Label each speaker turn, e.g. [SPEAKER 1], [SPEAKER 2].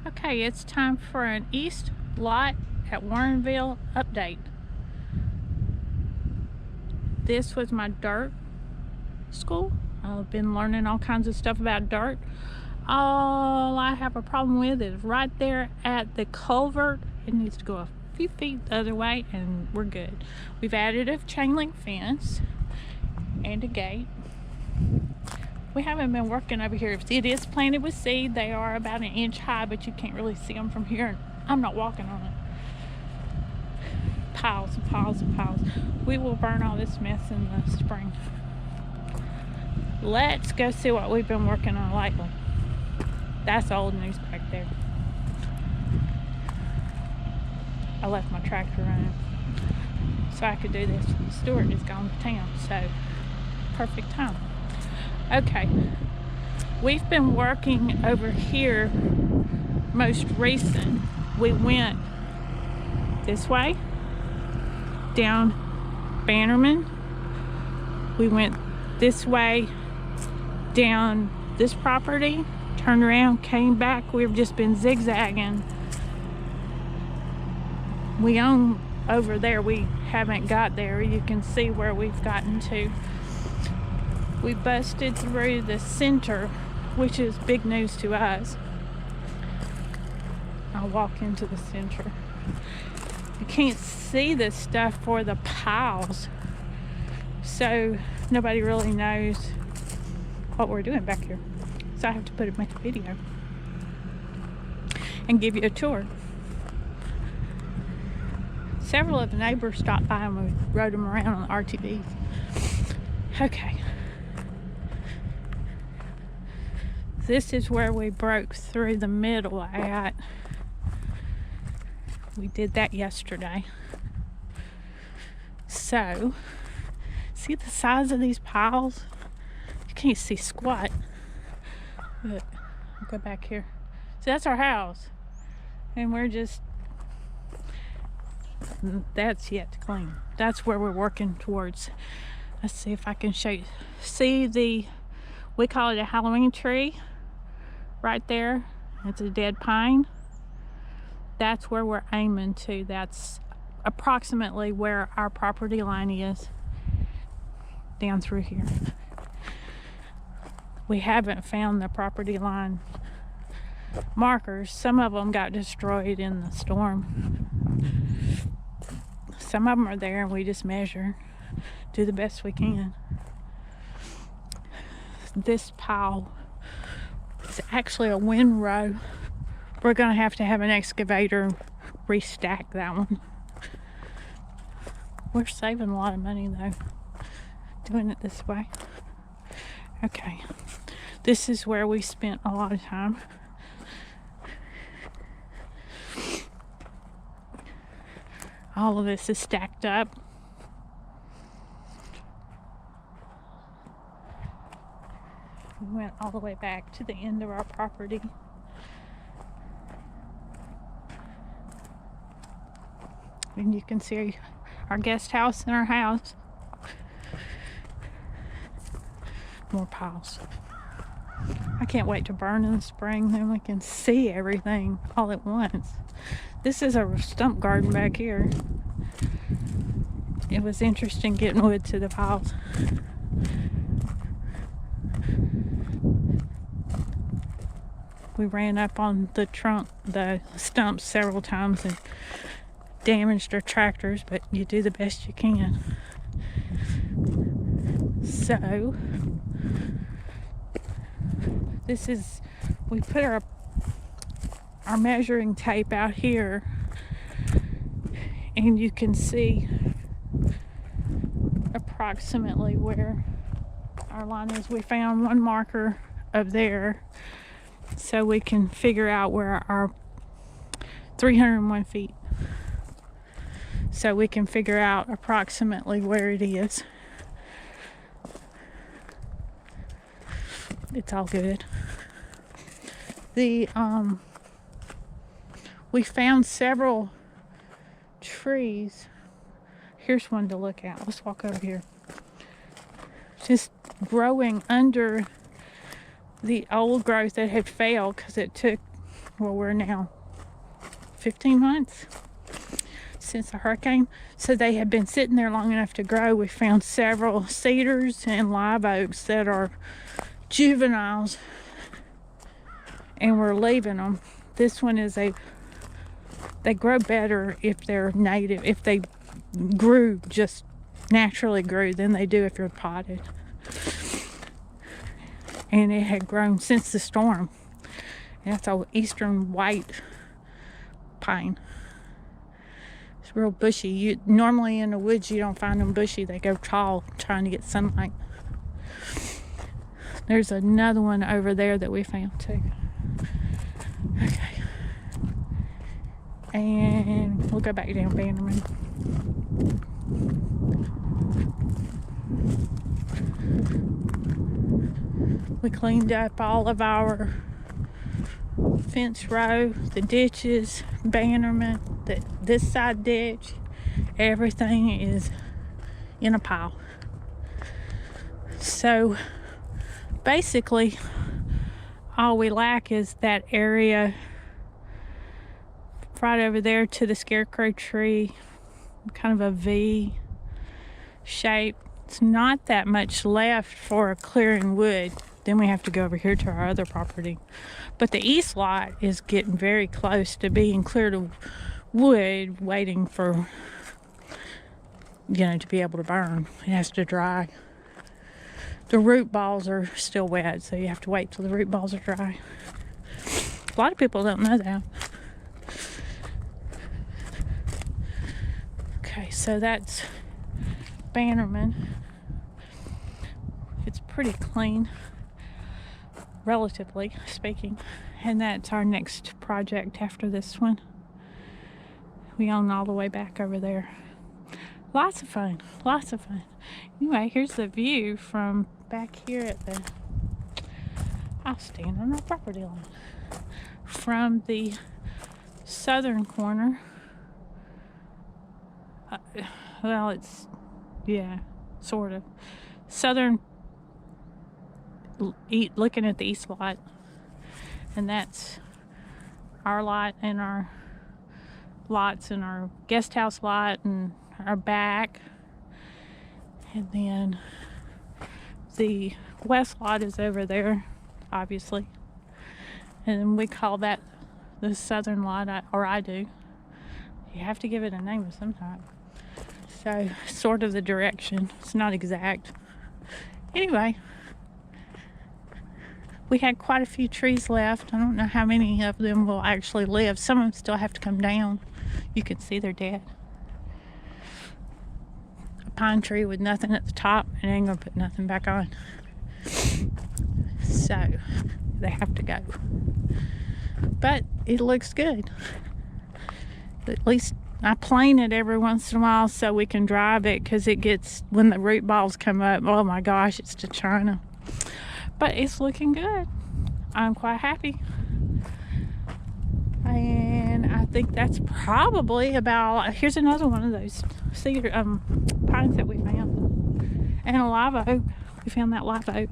[SPEAKER 1] Okay, it's time for an East Lot at Warrenville update. This was my dirt school. I've been learning all kinds of stuff about dirt. All I have a problem with is right there at the culvert. It needs to go a few feet the other way and we're good. We've added a chain link fence and a gate. We haven't been working over here. It is planted with seed. They are about an inch high, but you can't really see them from here. I'm not walking on it. Piles and piles and piles. We will burn all this mess in the spring. Let's go see what we've been working on lately. That's old news back there. I left my tractor running so I could do this. Stuart is gone to town, so perfect time. Okay, we've been working over here. Most recent, we went this way down Bannerman. We went this way down this property, turned around, came back. We've just been zigzagging. We own over there. We haven't got there. You can see where we've gotten to. We busted through the center, which is big news to us. I'll walk into the center. You can't see this stuff for the piles, so nobody really knows what we're doing back here. So I have to make a video and give you a tour. Several of the neighbors stopped by and we rode them around on the RTVs. Okay. This is where we broke through the middle at. We did that yesterday. So, see the size of these piles? You can't see squat. Look, I'll go back here. See, that's our house. And we're just, that's yet to clean. That's where we're working towards. Let's see if I can show you. See we call it a Halloween tree. Right there, it's a dead pine. That's where we're aiming to. That's approximately where our property line is, down through here. We haven't found the property line markers. Some of them got destroyed in the storm. Some of them are there and we just measure, do the best we can. This pile, it's actually a windrow. We're gonna have to have an excavator restack that one. We're saving a lot of money though, doing it this way. Okay, this is where we spent a lot of time. All of this is stacked up. We went all the way back to the end of our property. And you can see our guest house and our house. More piles. I can't wait to burn in the spring, then we can see everything all at once. This is a stump garden back here. It was interesting getting wood to the piles. We ran up on the stumps several times and damaged our tractors, but you do the best you can. So, this is, we put our measuring tape out here, and you can see approximately where our line is. We found one marker up there, so we can figure out where our 301 feet. So we can figure out approximately where it is. It's all good. We found several trees. Here's one to look at. Let's walk over here. Just growing under the old growth that had failed because it took well, we're now 15 months since the hurricane, so they have been sitting there long enough to grow. We found several cedars and live oaks that are juveniles, and we're leaving them. This one is they grow better if they're native, if they just naturally grew, than they do if you're potted. And it had grown since the storm. And that's an eastern white pine. It's real bushy. Normally in the woods you don't find them bushy. They go tall trying to get sunlight. There's another one over there that we found too. Okay. And we'll go back down Bannerman. We cleaned up all of our fence row, the ditches, Bannerman, this side ditch. Everything is in a pile. So basically all we lack is that area right over there to the scarecrow tree, kind of a V shape. It's not that much left for clearing wood. Then we have to go over here to our other property. But the east lot is getting very close to being cleared of wood, waiting for, to be able to burn. It has to dry. The root balls are still wet, so you have to wait till the root balls are dry. A lot of people don't know that. Okay, so that's Bannerman. It's pretty clean, relatively speaking, and that's our next project after this one. We own all the way back over there. Lots of fun, lots of fun. Anyway, here's the view from back here at the, I'll stand on our property line, from the southern corner. Well, it's, yeah, sort of southern, looking at the east lot, and that's our lot and our lots and our guest house lot and our back, and then the west lot is over there, obviously, and we call that the southern lot, or I do. You have to give it a name of some type. So sort of the direction, it's not exact. Anyway, we had quite a few trees left. I don't know how many of them will actually live. Some of them still have to come down. You can see they're dead. A pine tree with nothing at the top, and ain't gonna put nothing back on. So they have to go. But it looks good. At least I plane it every once in a while so we can drive it, because it gets, when the root balls come up, oh my gosh, it's to China. But it's looking good. I'm quite happy. And I think that's probably about, here's another one of those cedar pines that we found. And a live oak. We found that live oak.